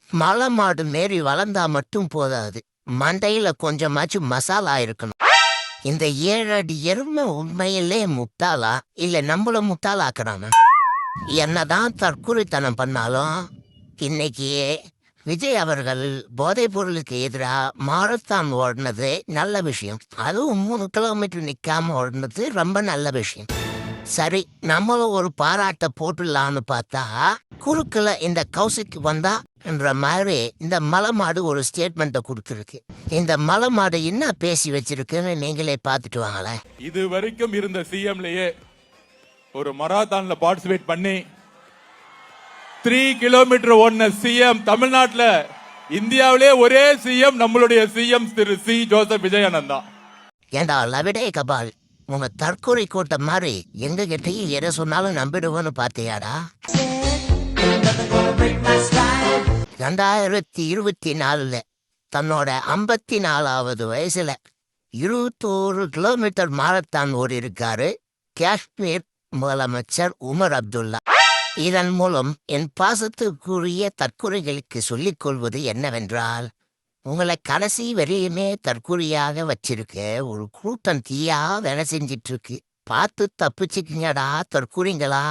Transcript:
மலை மாடு மாரி வளர்ந்தா மட்டும் போதாது, மண்டையில கொஞ்சமாச்சும் மசாலா இருக்கணும். இந்த 7 அடி எருமை உண்மையிலே முட்டாளா இல்ல நம்மள முட்டாளாக்குறானா? என்னதான் தற்குறித்தனம் பண்ணாலும் இன்னைக்கு விஜய் அவர்கள் போதைப் பொருளுக்கு எதிராக மாரத்தான் ஓடினது நல்ல விஷயம். அதுவும் 3 கிலோமீட்டர் நிக்காம ஓடினது ரொம்ப நல்ல விஷயம். சரி, நம்மளும் ஒரு பாராட்ட போட்டுடலான்னு பார்த்தா குறுக்குல இந்த கௌசிக் வந்தா என்ற மாதிரி இந்த மலை மாடு ஒரு ஸ்டேட்மெண்ட்டை கொடுத்துருக்கு. இந்த மலை மாடு என்ன பேசி வச்சிருக்குன்னு நீங்களே பார்த்துட்டு வாங்களேன். இது வரைக்கும் இருந்த சிஎம்லயே ஒரு மராத்தான்ல பார்ட்டிசிபேட் பண்ணி 3 கிலோமீட்டர் ஓடின சிஎம் தமிழ்நாட்டுல, இந்தியாவிலே ஒரே சிஎம் நம்மளுடைய சிஎம் திரு சி ஜோசப் விஜயானந்த் தான். ஏண்டா லவிடே கபால், உங்க தற்கொலை கூட்டம் மாதிரி எங்க கிட்டையும் எதை சொன்னாலும் நம்பிடுவோன்னு பார்த்தியாடா? 2024 தன்னோட 54வது வயசுல 21 கிலோமீட்டர் மாரத்தான் ஓடி இருக்காரு காஷ்மீர் முதலமைச்சர் உமர் அப்துல்லா. இதன் மூலம் என் பாசத்துக்குரிய தற்கொலைகளுக்கு சொல்லிக் கொள்வது என்னவென்றால், உங்களை கடைசி வரையுமே தற்கொலையாக வச்சிருக்க ஒரு கூட்டம் தீயா வேலை செஞ்சிட்டு இருக்கு. பார்த்து தப்பிச்சுக்கிங்கடா தற்கொலைங்களா.